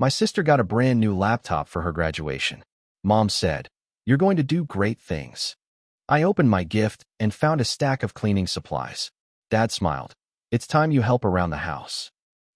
My sister got a brand new laptop for her graduation. Mom said, "You're going to do great things." I opened my gift and found a stack of cleaning supplies. Dad smiled. "It's time you help around the house."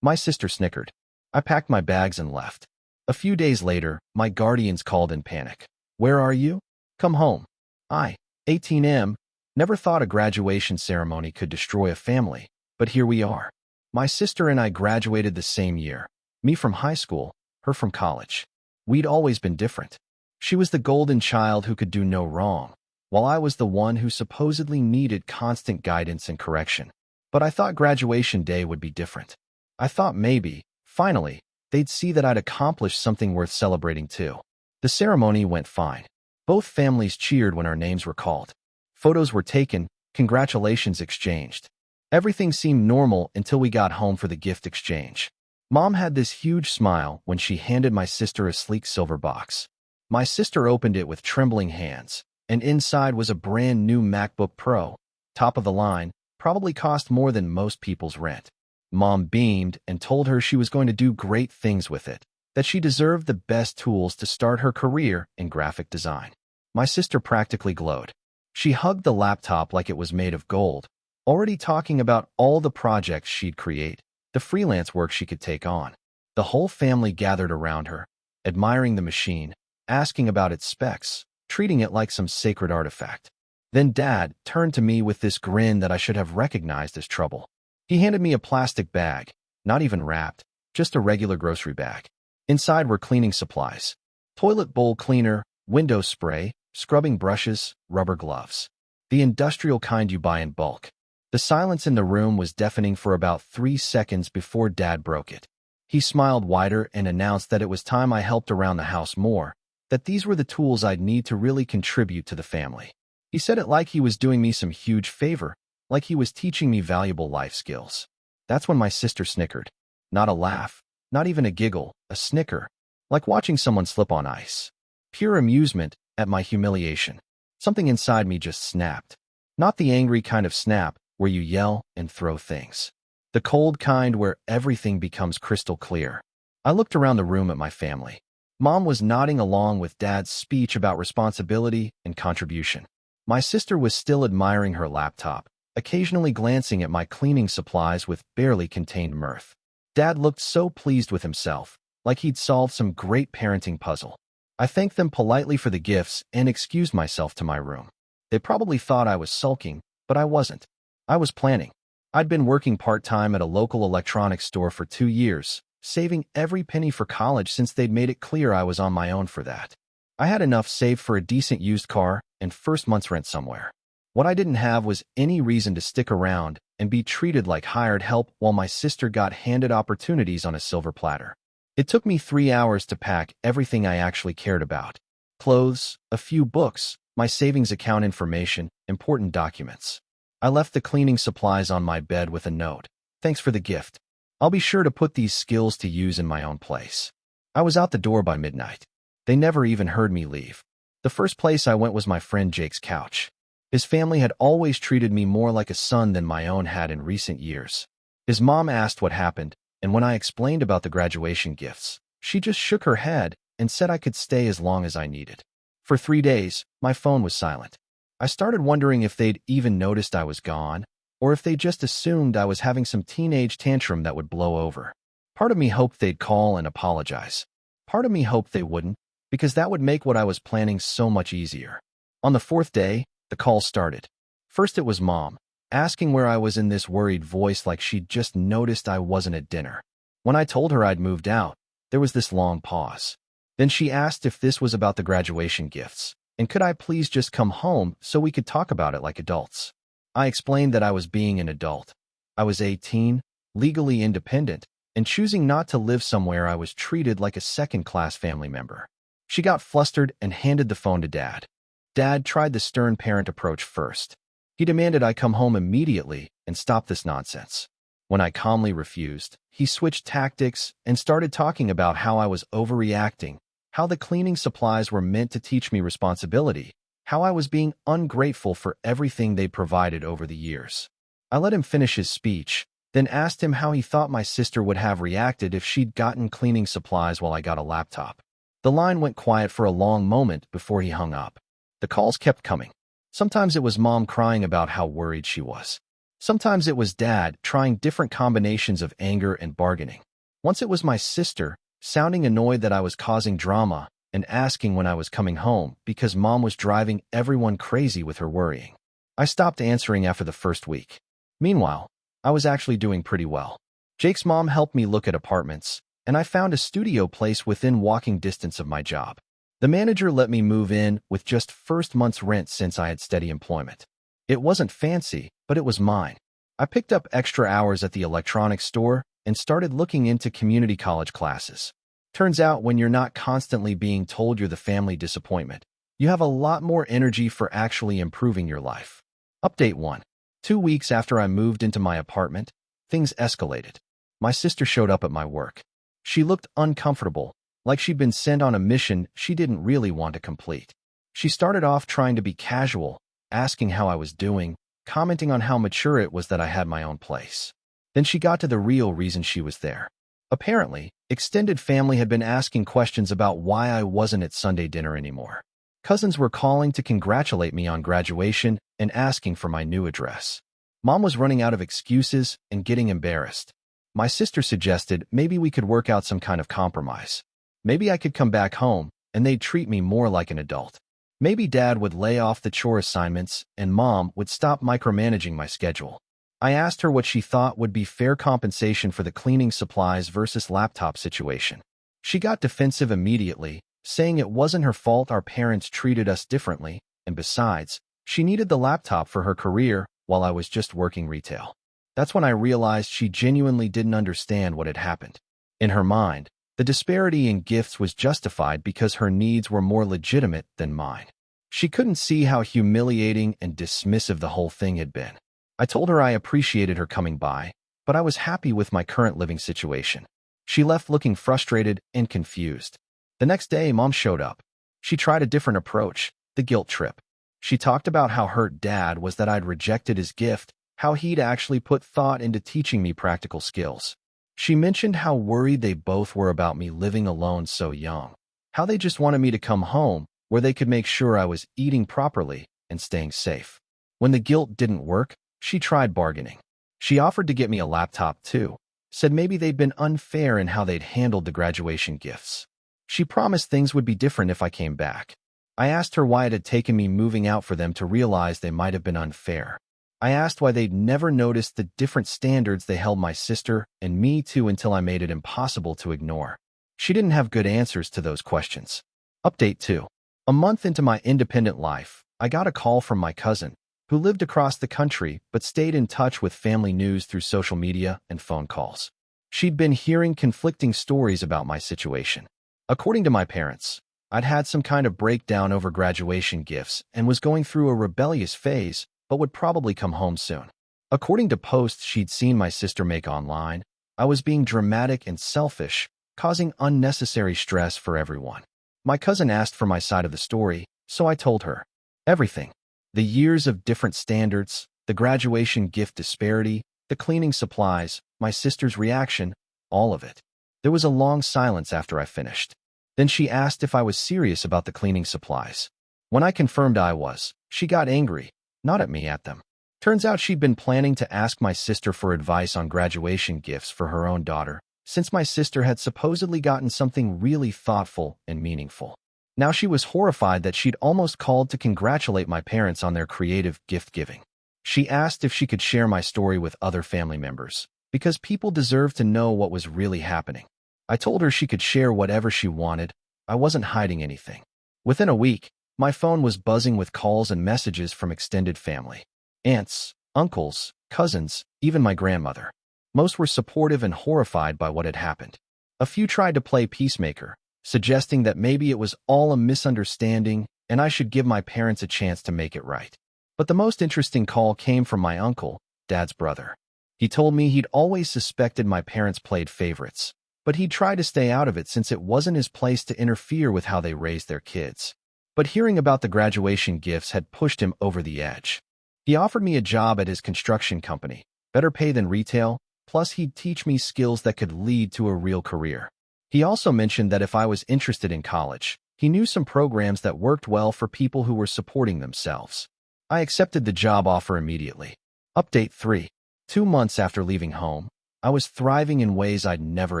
My sister snickered. I packed my bags and left. A few days later, my guardians called in panic. "Where are you? Come home." I, 18M, never thought a graduation ceremony could destroy a family, but here we are. My sister and I graduated the same year. Me from high school, her from college. We'd always been different. She was the golden child who could do no wrong, while I was the one who supposedly needed constant guidance and correction. But I thought graduation day would be different. I thought maybe, finally, they'd see that I'd accomplished something worth celebrating too. The ceremony went fine. Both families cheered when our names were called. Photos were taken, congratulations exchanged. Everything seemed normal until we got home for the gift exchange. Mom had this huge smile when she handed my sister a sleek silver box. My sister opened it with trembling hands, and inside was a brand new MacBook Pro. Top of the line, probably cost more than most people's rent. Mom beamed and told her she was going to do great things with it, that she deserved the best tools to start her career in graphic design. My sister practically glowed. She hugged the laptop like it was made of gold, already talking about all the projects she'd create, the freelance work she could take on. The whole family gathered around her, admiring the machine, asking about its specs, treating it like some sacred artifact. Then Dad turned to me with this grin that I should have recognized as trouble. He handed me a plastic bag, not even wrapped, just a regular grocery bag. Inside were cleaning supplies: toilet bowl cleaner, window spray, scrubbing brushes, rubber gloves. The industrial kind you buy in bulk. The silence in the room was deafening for about 3 seconds before Dad broke it. He smiled wider and announced that it was time I helped around the house more, that these were the tools I'd need to really contribute to the family. He said it like he was doing me some huge favor, like he was teaching me valuable life skills. That's when my sister snickered. Not a laugh, not even a giggle, a snicker, like watching someone slip on ice. Pure amusement at my humiliation. Something inside me just snapped. Not the angry kind of snap where you yell and throw things. The cold kind where everything becomes crystal clear. I looked around the room at my family. Mom was nodding along with Dad's speech about responsibility and contribution. My sister was still admiring her laptop, occasionally glancing at my cleaning supplies with barely contained mirth. Dad looked so pleased with himself, like he'd solved some great parenting puzzle. I thanked them politely for the gifts and excused myself to my room. They probably thought I was sulking, but I wasn't. I was planning. I'd been working part-time at a local electronics store for 2 years, saving every penny for college since they'd made it clear I was on my own for that. I had enough saved for a decent used car and first month's rent somewhere. What I didn't have was any reason to stick around and be treated like hired help while my sister got handed opportunities on a silver platter. It took me 3 hours to pack everything I actually cared about. Clothes, a few books, my savings account information, important documents. I left the cleaning supplies on my bed with a note. "Thanks for the gift. I'll be sure to put these skills to use in my own place." I was out the door by midnight. They never even heard me leave. The first place I went was my friend Jake's couch. His family had always treated me more like a son than my own had in recent years. His mom asked what happened, and when I explained about the graduation gifts, she just shook her head and said I could stay as long as I needed. For 3 days, my phone was silent. I started wondering if they'd even noticed I was gone, or if they just assumed I was having some teenage tantrum that would blow over. Part of me hoped they'd call and apologize. Part of me hoped they wouldn't, because that would make what I was planning so much easier. On the 4th day, the call started. First it was Mom, asking where I was in this worried voice like she'd just noticed I wasn't at dinner. When I told her I'd moved out, there was this long pause. Then she asked if this was about the graduation gifts, and could I please just come home so we could talk about it like adults. I explained that I was being an adult. I was 18, legally independent, and choosing not to live somewhere I was treated like a second-class family member. She got flustered and handed the phone to Dad. Dad tried the stern parent approach first. He demanded I come home immediately and stop this nonsense. When I calmly refused, he switched tactics and started talking about how I was overreacting, how the cleaning supplies were meant to teach me responsibility, how I was being ungrateful for everything they provided over the years. I let him finish his speech, then asked him how he thought my sister would have reacted if she'd gotten cleaning supplies while I got a laptop. The line went quiet for a long moment before he hung up. The calls kept coming. Sometimes it was Mom crying about how worried she was. Sometimes it was Dad trying different combinations of anger and bargaining. Once it was my sister, sounding annoyed that I was causing drama and asking when I was coming home because Mom was driving everyone crazy with her worrying. I stopped answering after the first week. Meanwhile, I was actually doing pretty well. Jake's mom helped me look at apartments, and I found a studio place within walking distance of my job. The manager let me move in with just first month's rent since I had steady employment. It wasn't fancy, but it was mine. I picked up extra hours at the electronics store and started looking into community college classes. Turns out when you're not constantly being told you're the family disappointment, you have a lot more energy for actually improving your life. Update 1. 2 weeks after I moved into my apartment, things escalated. My sister showed up at my work. She looked uncomfortable, like she'd been sent on a mission she didn't really want to complete. She started off trying to be casual, asking how I was doing, commenting on how mature it was that I had my own place. Then she got to the real reason she was there. Apparently, extended family had been asking questions about why I wasn't at Sunday dinner anymore. Cousins were calling to congratulate me on graduation and asking for my new address. Mom was running out of excuses and getting embarrassed. My sister suggested maybe we could work out some kind of compromise. Maybe I could come back home and they'd treat me more like an adult. Maybe Dad would lay off the chore assignments and Mom would stop micromanaging my schedule. I asked her what she thought would be fair compensation for the cleaning supplies versus laptop situation. She got defensive immediately, saying it wasn't her fault our parents treated us differently, and besides, she needed the laptop for her career while I was just working retail. That's when I realized she genuinely didn't understand what had happened. In her mind, the disparity in gifts was justified because her needs were more legitimate than mine. She couldn't see how humiliating and dismissive the whole thing had been. I told her I appreciated her coming by, but I was happy with my current living situation. She left looking frustrated and confused. The next day, Mom showed up. She tried a different approach, the guilt trip. She talked about how hurt Dad was that I'd rejected his gift, how he'd actually put thought into teaching me practical skills. She mentioned how worried they both were about me living alone so young, how they just wanted me to come home where they could make sure I was eating properly and staying safe. When the guilt didn't work, she tried bargaining. She offered to get me a laptop too, said maybe they'd been unfair in how they'd handled the graduation gifts. She promised things would be different if I came back. I asked her why it had taken me moving out for them to realize they might have been unfair. I asked why they'd never noticed the different standards they held my sister and me to until I made it impossible to ignore. She didn't have good answers to those questions. Update 2. A month into my independent life, I got a call from my cousin, who lived across the country but stayed in touch with family news through social media and phone calls. She'd been hearing conflicting stories about my situation. According to my parents, I'd had some kind of breakdown over graduation gifts and was going through a rebellious phase, but would probably come home soon. According to posts she'd seen my sister make online, I was being dramatic and selfish, causing unnecessary stress for everyone. My cousin asked for my side of the story, so I told her everything. The years of different standards, the graduation gift disparity, the cleaning supplies, my sister's reaction, all of it. There was a long silence after I finished. Then she asked if I was serious about the cleaning supplies. When I confirmed I was, she got angry, not at me, at them. Turns out she'd been planning to ask my sister for advice on graduation gifts for her own daughter, since my sister had supposedly gotten something really thoughtful and meaningful. Now she was horrified that she'd almost called to congratulate my parents on their creative gift-giving. She asked if she could share my story with other family members, because people deserve to know what was really happening. I told her she could share whatever she wanted. I wasn't hiding anything. Within a week, my phone was buzzing with calls and messages from extended family. Aunts, uncles, cousins, even my grandmother. Most were supportive and horrified by what had happened. A few tried to play peacemaker, suggesting that maybe it was all a misunderstanding and I should give my parents a chance to make it right. But the most interesting call came from my uncle, Dad's brother. He told me he'd always suspected my parents played favorites, but he'd try to stay out of it since it wasn't his place to interfere with how they raised their kids. But hearing about the graduation gifts had pushed him over the edge. He offered me a job at his construction company, better pay than retail, plus he'd teach me skills that could lead to a real career. He also mentioned that if I was interested in college, he knew some programs that worked well for people who were supporting themselves. I accepted the job offer immediately. Update 3. 2 months after leaving home, I was thriving in ways I'd never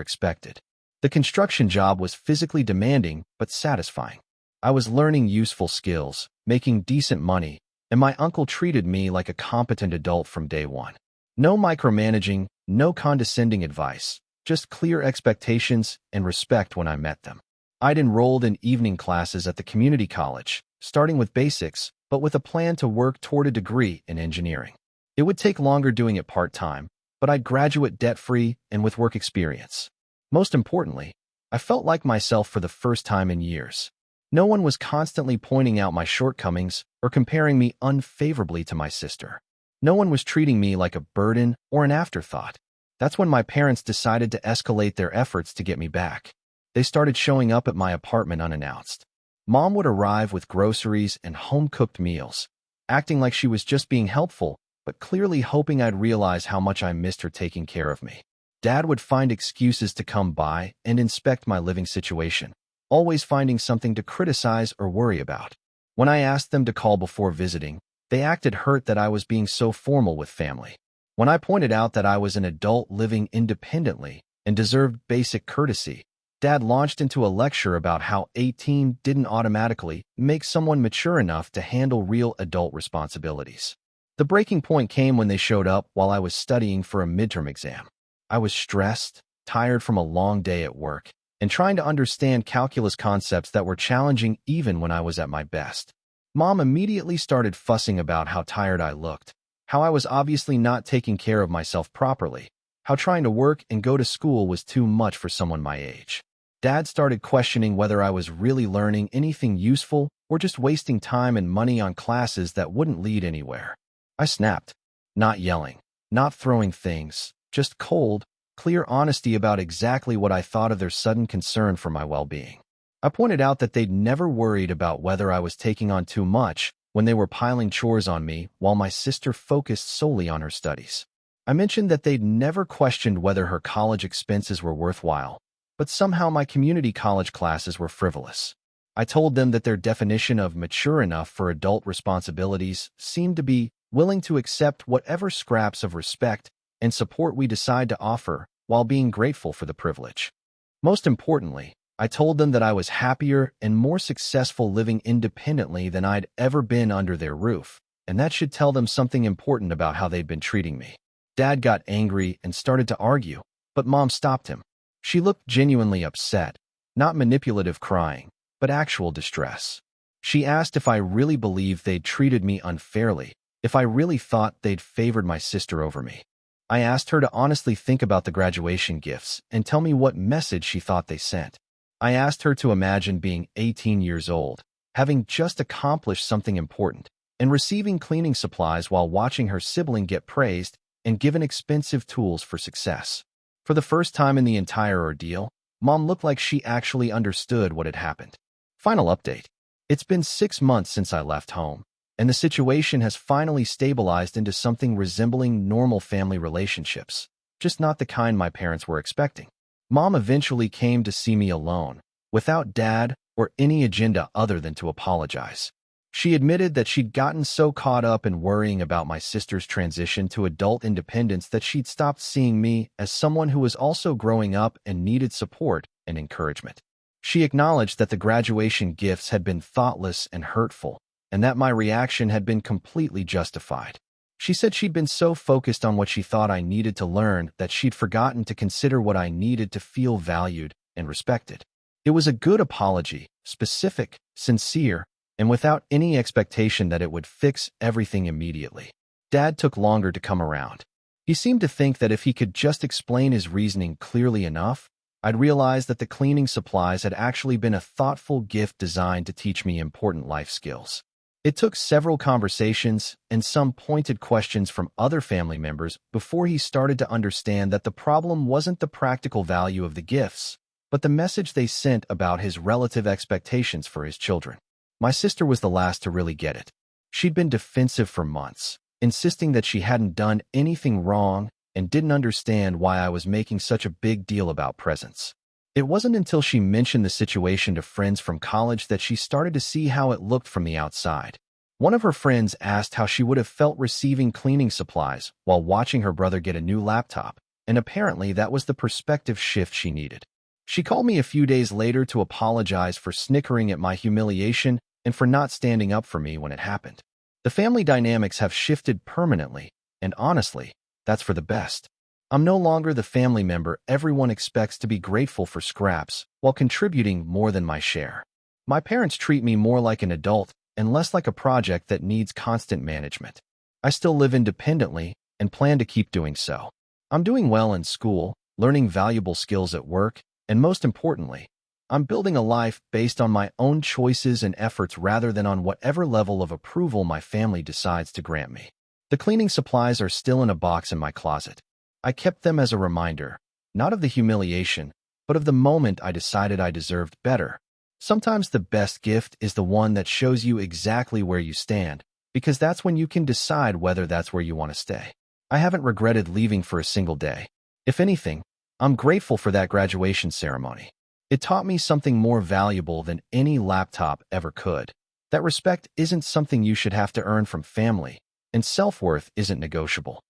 expected. The construction job was physically demanding but satisfying. I was learning useful skills, making decent money, and my uncle treated me like a competent adult from day one. No micromanaging, no condescending advice, just clear expectations and respect when I met them. I'd enrolled in evening classes at the community college, starting with basics, but with a plan to work toward a degree in engineering. It would take longer doing it part-time, but I'd graduate debt-free and with work experience. Most importantly, I felt like myself for the first time in years. No one was constantly pointing out my shortcomings or comparing me unfavorably to my sister. No one was treating me like a burden or an afterthought. That's when my parents decided to escalate their efforts to get me back. They started showing up at my apartment unannounced. Mom would arrive with groceries and home-cooked meals, acting like she was just being helpful, but clearly hoping I'd realize how much I missed her taking care of me. Dad would find excuses to come by and inspect my living situation, always finding something to criticize or worry about. When I asked them to call before visiting, they acted hurt that I was being so formal with family. When I pointed out that I was an adult living independently and deserved basic courtesy, Dad launched into a lecture about how 18 didn't automatically make someone mature enough to handle real adult responsibilities. The breaking point came when they showed up while I was studying for a midterm exam. I was stressed, tired from a long day at work, and trying to understand calculus concepts that were challenging even when I was at my best. Mom immediately started fussing about how tired I looked, how I was obviously not taking care of myself properly, how trying to work and go to school was too much for someone my age. Dad started questioning whether I was really learning anything useful or just wasting time and money on classes that wouldn't lead anywhere. I snapped, not yelling, not throwing things, just cold, clear honesty about exactly what I thought of their sudden concern for my well-being. I pointed out that they'd never worried about whether I was taking on too much when they were piling chores on me while my sister focused solely on her studies. I mentioned that they'd never questioned whether her college expenses were worthwhile, but somehow my community college classes were frivolous. I told them that their definition of mature enough for adult responsibilities seemed to be willing to accept whatever scraps of respect and support we decide to offer while being grateful for the privilege. Most importantly, I told them that I was happier and more successful living independently than I'd ever been under their roof, and that should tell them something important about how they'd been treating me. Dad got angry and started to argue, but Mom stopped him. She looked genuinely upset, not manipulative crying, but actual distress. She asked if I really believed they'd treated me unfairly, if I really thought they'd favored my sister over me. I asked her to honestly think about the graduation gifts and tell me what message she thought they sent. I asked her to imagine being 18 years old, having just accomplished something important, and receiving cleaning supplies while watching her sibling get praised and given expensive tools for success. For the first time in the entire ordeal, Mom looked like she actually understood what had happened. Final update. It's been 6 months since I left home, and the situation has finally stabilized into something resembling normal family relationships, just not the kind my parents were expecting. Mom eventually came to see me alone, without Dad or any agenda other than to apologize. She admitted that she'd gotten so caught up in worrying about my sister's transition to adult independence that she'd stopped seeing me as someone who was also growing up and needed support and encouragement. She acknowledged that the graduation gifts had been thoughtless and hurtful, and that my reaction had been completely justified. She said she'd been so focused on what she thought I needed to learn that she'd forgotten to consider what I needed to feel valued and respected. It was a good apology, specific, sincere, and without any expectation that it would fix everything immediately. Dad took longer to come around. He seemed to think that if he could just explain his reasoning clearly enough, I'd realize that the cleaning supplies had actually been a thoughtful gift designed to teach me important life skills. It took several conversations and some pointed questions from other family members before he started to understand that the problem wasn't the practical value of the gifts, but the message they sent about his relative expectations for his children. My sister was the last to really get it. She'd been defensive for months, insisting that she hadn't done anything wrong and didn't understand why I was making such a big deal about presents. It wasn't until she mentioned the situation to friends from college that she started to see how it looked from the outside. One of her friends asked how she would have felt receiving cleaning supplies while watching her brother get a new laptop, and apparently that was the perspective shift she needed. She called me a few days later to apologize for snickering at my humiliation and for not standing up for me when it happened. The family dynamics have shifted permanently, and honestly, that's for the best. I'm no longer the family member everyone expects to be grateful for scraps while contributing more than my share. My parents treat me more like an adult and less like a project that needs constant management. I still live independently and plan to keep doing so. I'm doing well in school, learning valuable skills at work, and most importantly, I'm building a life based on my own choices and efforts rather than on whatever level of approval my family decides to grant me. The cleaning supplies are still in a box in my closet. I kept them as a reminder, not of the humiliation, but of the moment I decided I deserved better. Sometimes the best gift is the one that shows you exactly where you stand, because that's when you can decide whether that's where you want to stay. I haven't regretted leaving for a single day. If anything, I'm grateful for that graduation ceremony. It taught me something more valuable than any laptop ever could. That respect isn't something you should have to earn from family, and self-worth isn't negotiable.